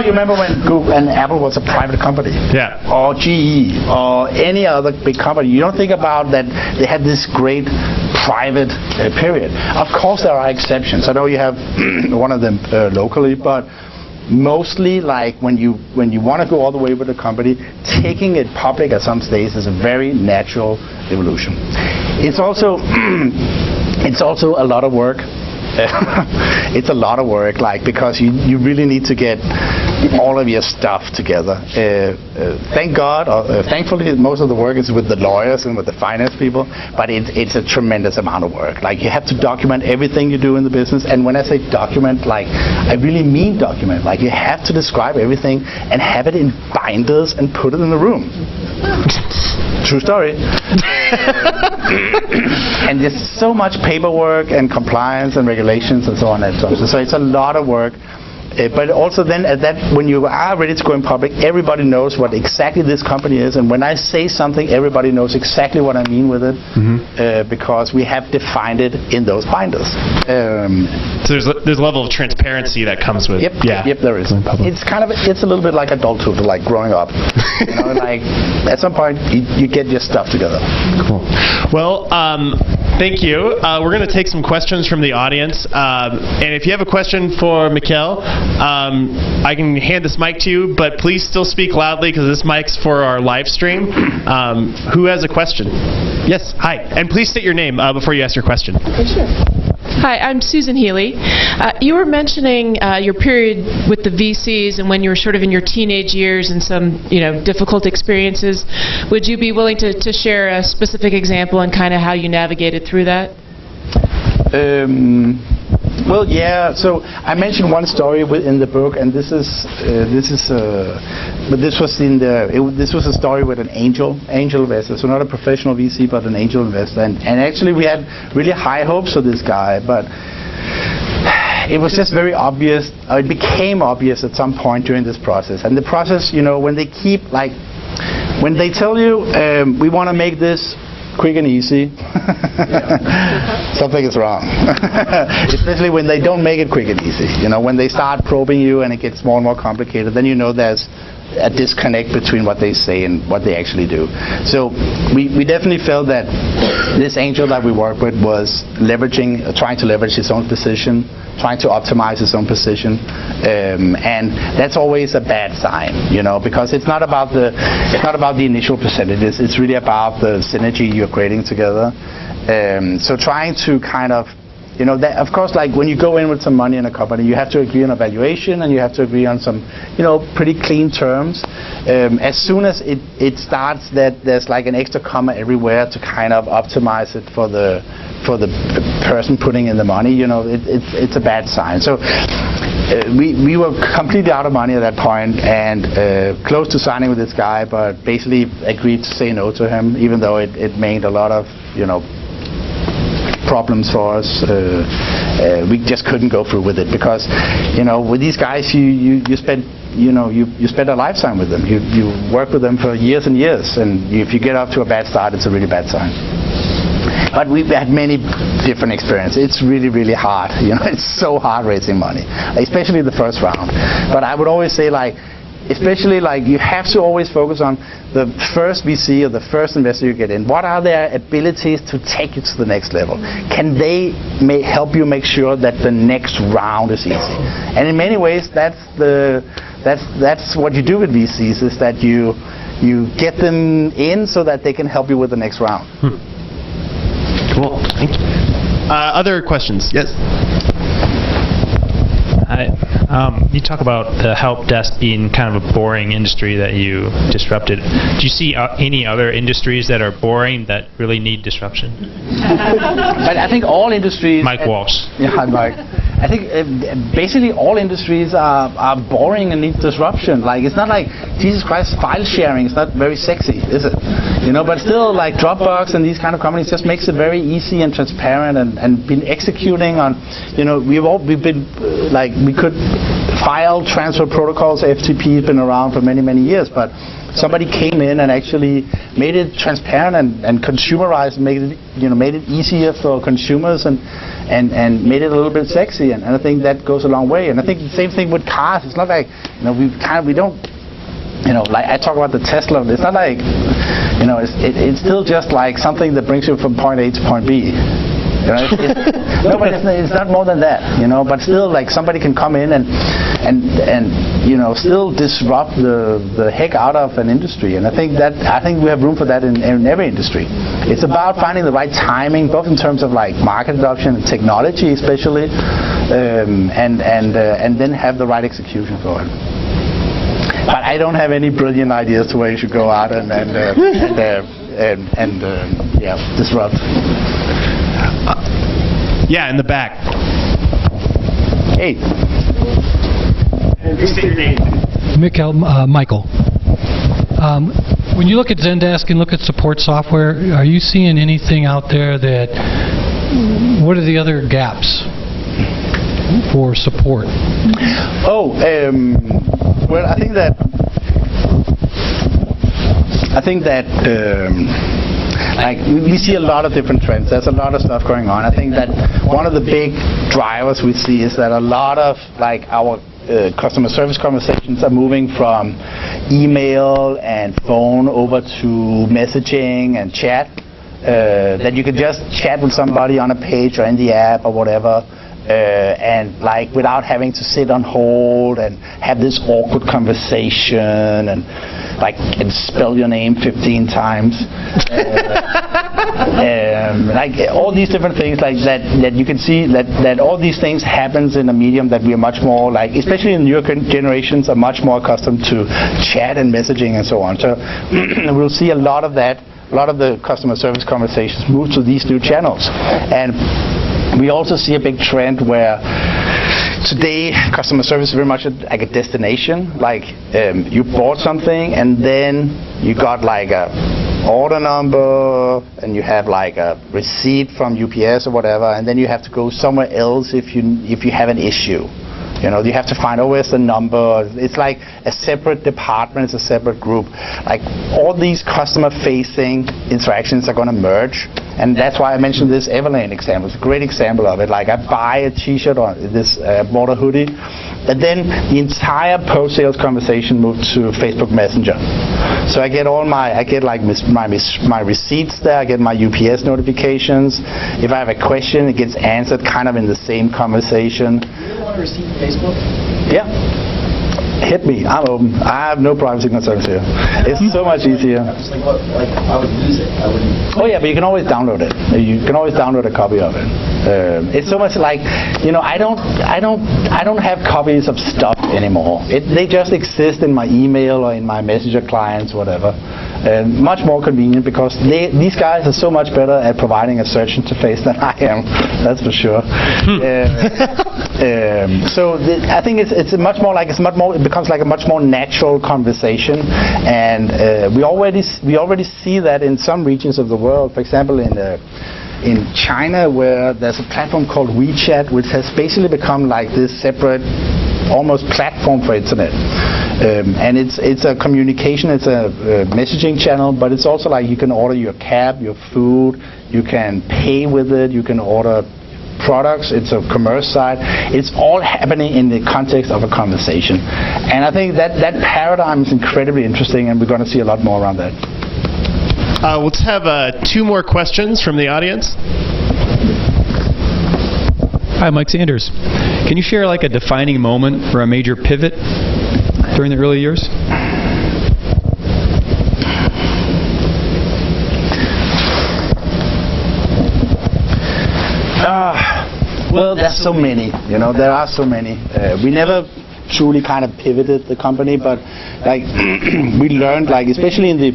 You remember when Google and Apple was a private company. Yeah. Or GE or any other big company. You don't think about that they had this great private period. Of course there are exceptions. I know you have one of them locally, but mostly, like when you want to go all the way with a company, taking it public at some stage is a very natural evolution. It's also a lot of work. It's a lot of work, because you really need to get all of your stuff together. Thank God, thankfully, most of the work is with the lawyers and with the finance people, but it's a tremendous amount of work. Like, you have to document everything you do in the business, and when I say document, I really mean document. Like, you have to describe everything and have it in binders and put it in the room. True story. And there's so much paperwork and compliance and regulations and so on and so on. So it's a lot of work. But also then when you are ready to go in public, everybody knows what exactly this company is, and when I say something, everybody knows exactly what I mean with it, because we have defined it in those binders. So there's a level of transparency that comes with. Yep, there is. It's a little bit like adulthood, like growing up. Like at some point you get your stuff together. Cool. Well, thank you. We're going to take some questions from the audience, and if you have a question for Mikkel, I can hand this mic to you, but please still speak loudly because this mic's for our live stream. Who has a question? Yes, hi. And please state your name before you ask your question. Okay, sure. Hi, I'm Susan Healy. You were mentioning your period with the VCs and when you were sort of in your teenage years and some difficult experiences. Would you be willing to share a specific example and kind of how you navigated through that? Well, yeah. So I mentioned one story in the book, and this was a story with an angel investor. So not a professional VC, but an angel investor. And actually, we had really high hopes for this guy, but it was just very obvious. It became obvious at some point during this process. And the process, when they when they tell you we want to make this quick and easy, something is wrong. Especially when they don't make it quick and easy. When they start probing you and it gets more and more complicated, then there's a disconnect between what they say and what they actually do. So we definitely felt that this angel that we worked with was trying to leverage his own position, trying to optimize his own position, and that's always a bad sign, because it's not about the initial percentages. It's really about the synergy you're creating together. So trying to kind of that, of course, like when you go in with some money in a company, you have to agree on a valuation and you have to agree on some, pretty clean terms. As soon as it starts that there's like an extra comma everywhere to kind of optimize it for the person putting in the money, it's a bad sign. So we were completely out of money at that point and close to signing with this guy, but basically agreed to say no to him, even though it made a lot of, problems for us. We just couldn't go through with it because, with these guys, you spend you spend a lifetime with them. You work with them for years and years, and if you get off to a bad start, it's a really bad sign. But we've had many different experiences. It's really, really hard. It's so hard raising money, especially the first round. But I would always say, especially you have to always focus on the first VC or the first investor you get in. What are their abilities to take you to the next level? Can they help you make sure that the next round is easy? And in many ways, that's what you do with VCs, is that you get them in so that they can help you with the next round. Cool. Thank you. Other questions? Yes. You talk about the help desk being kind of a boring industry that you disrupted. Do you see any other industries that are boring that really need disruption? But I think all industries... Mike Walsh. Yeah, hi, Mike. I think basically all industries are boring and need disruption. It's not like, Jesus Christ, file sharing is not very sexy, is it? But still, like Dropbox and these kind of companies just makes it very easy and transparent and been executing on, we've been we could file transfer protocols. FTP has been around for many, many years, but somebody came in and actually made it transparent and consumerized, made it easier for consumers and made it a little bit sexy, and I think that goes a long way. And I think the same thing with cars. It's not like we don't I talk about the Tesla. It's not like it's still just like something that brings you from point A to point B. No, but it's not more than that, but still, somebody can come in and still disrupt the heck out of an industry, and I think we have room for that in every industry. It's about finding the right timing, both in terms of market adoption and technology, especially, and then have the right execution for it. But I don't have any brilliant ideas to where you should go out and disrupt. Yeah, in the back. Hey. Michael. When you look at Zendesk and look at support software, are you seeing anything out there what are the other gaps for support? Well, I think that we see a lot of different trends. There's a lot of stuff going on. I think that one of the big drivers we see is that a lot of our customer service conversations are moving from email and phone over to messaging and chat. That you can just chat with somebody on a page or in the app or whatever. And without having to sit on hold and have this awkward conversation and spell your name 15 times, all these different things that you can see that all these things happens in a medium that we are much more especially in newer generations, are much more accustomed to chat and messaging and so on. So we'll see a lot of that. A lot of the customer service conversations move to these new channels, and we also see a big trend where today customer service is very much like a destination. You bought something and then you got a order number, and you have like a receipt from UPS or whatever, and then you have to go somewhere else if you have an issue. You know, you have to find, where's the number? It's like a separate department, it's a separate group. Like all these customer-facing interactions are going to merge, and that's why I mentioned this Everlane example. It's a great example of it. Like I buy a T-shirt or this bought a hoodie, and then the entire post-sales conversation moved to Facebook Messenger. So I get all my receipts there. I get my UPS notifications. If I have a question, it gets answered kind of in the same conversation. Want to receive Facebook? Yeah. Hit me. I'm open. I have no privacy concerns here. It's so much easier. Just like I would use it. I wouldn't. Oh yeah, but you can always download it. You can always download a copy of it. It's so much like, you know, I don't have copies of stuff anymore. They just exist in my email or in my Messenger clients, whatever. Much more convenient because these guys are so much better at providing a search interface than I am. That's for sure. I think it becomes like a much more natural conversation, and we already see that in some regions of the world. For example, in China, where there's a platform called WeChat, which has basically become like this separate, almost platform for internet. And it's a communication, it's a messaging channel, but it's also like you can order your cab, your food, you can pay with it, you can order products, it's a commerce site. It's all happening in the context of a conversation. And I think that paradigm is incredibly interesting, and we're going to see a lot more around that. Let's have 2 more questions from the audience. Hi, Mike Sanders. Can you share like a defining moment or a major pivot during the early years? Well, there's so many. You know, there are so many. We never truly kind of pivoted the company, but like we learned, like especially in the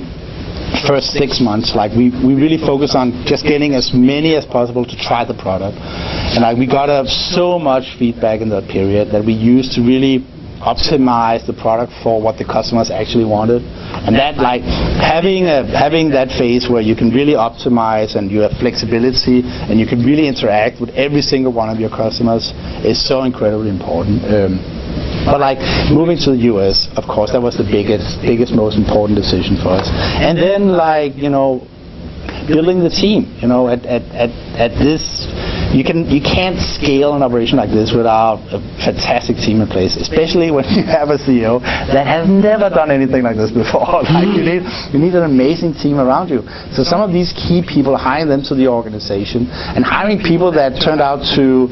first 6 months, like we really focused on just getting as many as possible to try the product, and like we got so much feedback in that period that we used to really optimize the product for what the customers actually wanted. And that, like having that phase where you can really optimize and you have flexibility and you can really interact with every single one of your customers is so incredibly important. But like moving to the US, of course, that was the biggest, most important decision for us. And then, like, you know, building the team. You know, at this, you can't scale an operation like this without a fantastic team in place, especially when you have a CEO that has never done anything like this before. Like you need an amazing team around you. So some of these key people, hiring them to the organization and hiring people that turned out to,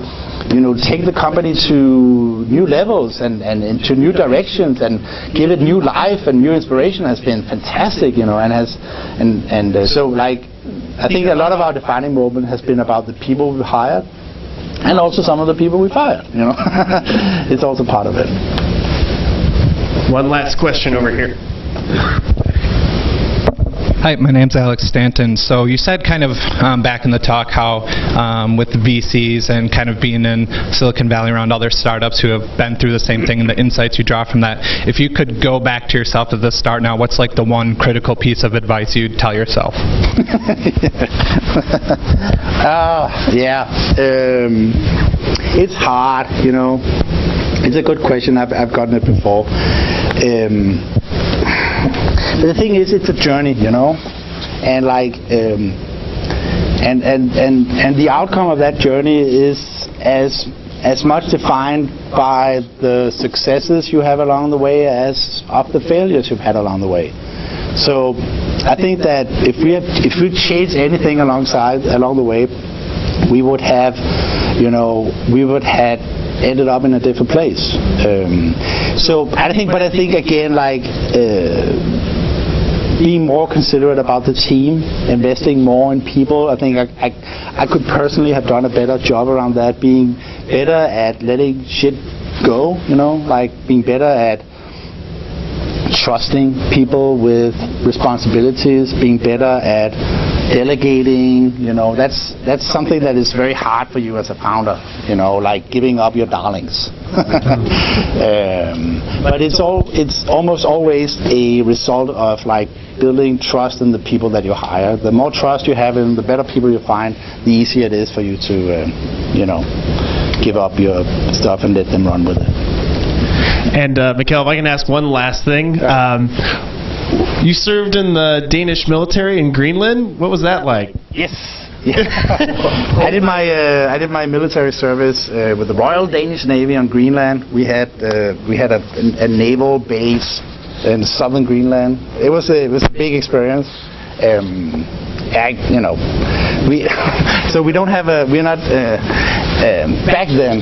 you know, take the company to new levels and into new directions and give it new life and new inspiration has been fantastic, you know, so like I think a lot of our defining moment has been about the people we hired and also some of the people we fired, you know. It's also part of it. One last question over here. Hi, my name's Alex Stanton. So you said kind of back in the talk how with the VCs and kind of being in Silicon Valley around other startups who have been through the same thing and the insights you draw from that, if you could go back to yourself at the start now, what's like the one critical piece of advice you'd tell yourself? It's hard, you know. It's a good question. I've gotten it before. But the thing is, it's a journey, you know, and like, and the outcome of that journey is as much defined by the successes you have along the way as of the failures you've had along the way. So I think that if we changed anything along the way, we would have, you know, ended up in a different place. So I think again, like being more considerate about the team, investing more in people. I think I could personally have done a better job around that, being better at letting shit go, you know, like being better at trusting people with responsibilities, being better at delegating, you know, that's something that is very hard for you as a founder, you know, like giving up your darlings. But it's almost always a result of like building trust in the people that you hire. The more trust you have in, the better people you find, the easier it is for you to, give up your stuff and let them run with it. And Mikkel, if I can ask one last thing. You served in the Danish military in Greenland. What was that like? Yes. Yeah. I did my military service with the Royal Danish Navy on Greenland. We had a naval base in southern Greenland. It was a big experience. We don't have we're not back then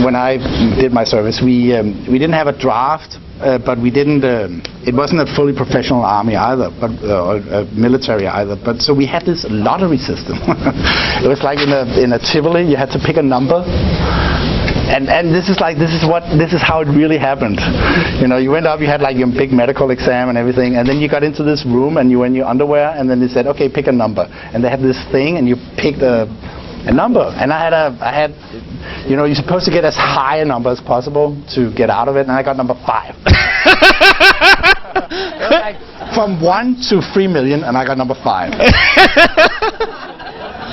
when I did my service. We didn't have a draft. But we didn't. It wasn't a fully professional army either, but military either. But so we had this lottery system. It was like in a Tivoli. You had to pick a number, and this is how it really happened. You went up. You had like your big medical exam and everything, and then you got into this room and you were in your underwear, and then they said, okay, pick a number, and they had this thing, and you picked a number, and I had. You're supposed to get as high a number as possible to get out of it, and I got number 5. Like from 1 to 3 million, and I got number 5.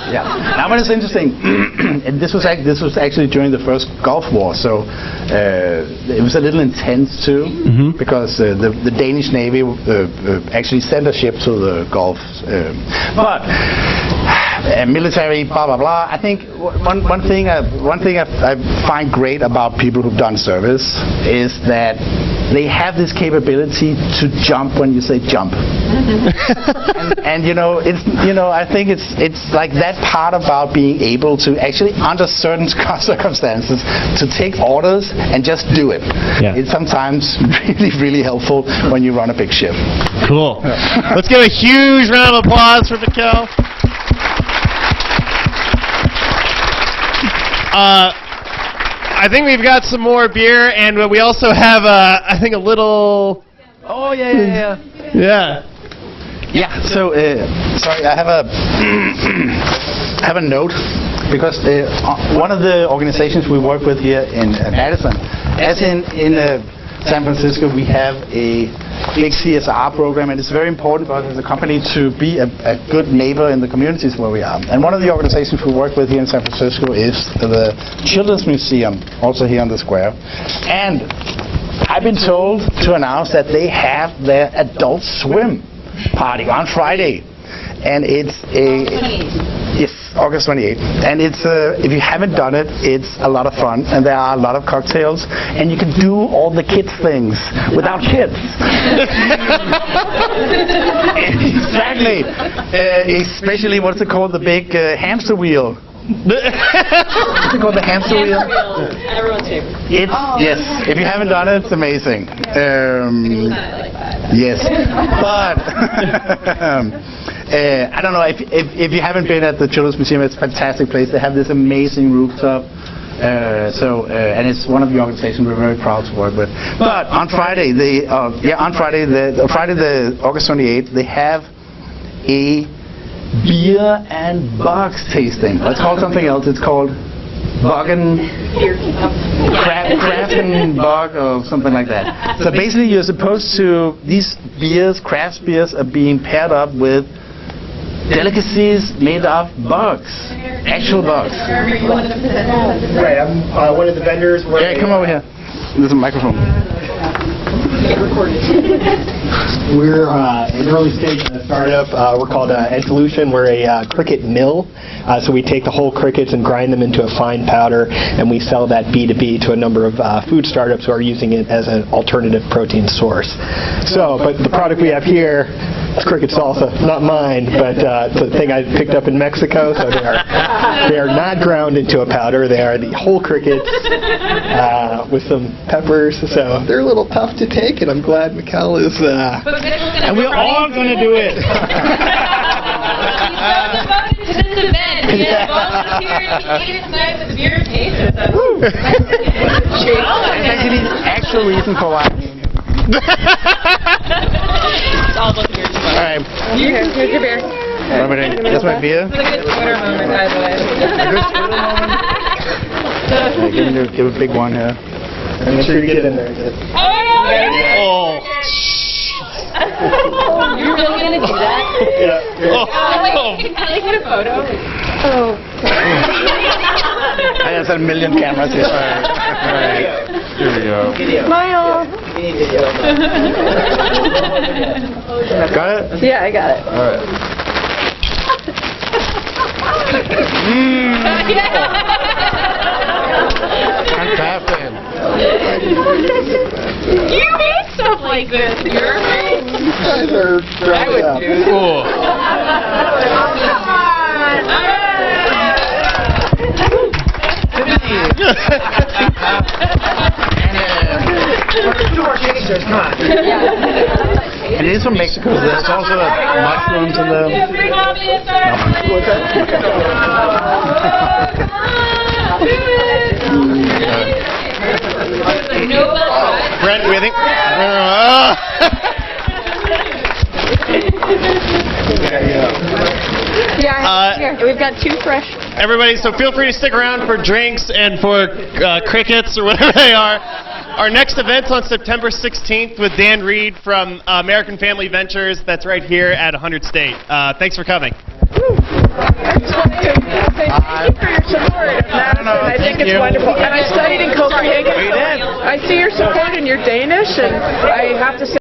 Yeah. Now, but it's interesting. And this was actually during the first Gulf War, so it was a little intense too, because the Danish Navy actually sent a ship to the Gulf. But military, blah blah blah. I think one thing I find great about people who've done service is that they have this capability to jump when you say jump. and I think it's like that part about being able to actually, under certain circumstances, to take orders and just do it. Yeah. It's sometimes really, really helpful when you run a big ship. Cool. Let's give a huge round of applause for Mikkel. I think we've got some more beer, and we also have, I think, a little... Oh, yeah. Yeah, so, sorry, I have a note, because one of the organizations we work with here in Madison, as in San Francisco, we have a big CSR program, and it's very important for us as a company to be a good neighbor in the communities where we are. And one of the organizations we work with here in San Francisco is the Children's Museum, also here on the square. And I've been told to announce that they have their adult swim party on Friday, and it's August 28th, and it's if you haven't done it, it's a lot of fun, and there are a lot of cocktails, and you can do all the kids things without kids. Exactly. Especially what's it called, the big hamster wheel. What's it called, the hamster wheel? Everyone's favorite. Yes. If you haven't done it, it's amazing. Yes, but I don't know if you haven't been at the Children's Museum. It's a fantastic place. They have this amazing rooftop. And it's one of the organizations we're very proud to work with. But on Friday, Friday the August 28th, they have a beer and bugs tasting. It's called something else. It's called Craft and Bug or something like that. So basically, you're supposed to, these beers, craft beers, are being paired up with delicacies made of bugs, actual bugs. Right, I'm one of the vendors. Yeah, come over here. There's a microphone. We're an early stage startup. We're called Ed Solution. We're a cricket mill. So we take the whole crickets and grind them into a fine powder, and we sell that B2B to a number of food startups who are using it as an alternative protein source. So, but the product we have here, it's cricket salsa, not mine, but it's a thing I picked up in Mexico. So they are not ground into a powder. They are the whole crickets with some peppers. So they're a little tough to take, and I'm glad Mikkel is. And we're all going to do it. To this event, we have volunteers here tonight with the beer and taste. That's actually the actual reason for why. It's all about the beer. All right. Here's your beer. That's my beer. It's a good Twitter moment, by the way. Give a big one here. Make sure you get it in there. Oh, yeah. Oh. You're really gonna do that? Oh. Can I get a photo? Oh. I have a million cameras here. Right. Here we go. Smile. Got it? Yeah, I got it. All right. Fantastic. You make stuff like this. You're I would do. Cool. Come on. And these will make, because there's also mushrooms in them. Brent, what do you think? Here, we've got 2 fresh. Everybody, so feel free to stick around for drinks and for crickets or whatever they are. Our next event's on September 16th with Dan Reed from American Family Ventures. That's right here at 100 State. Thanks for coming. Thank you for your support of Madison. I think it's wonderful. And I studied in Copenhagen. I see your support and you're Danish, and I have to say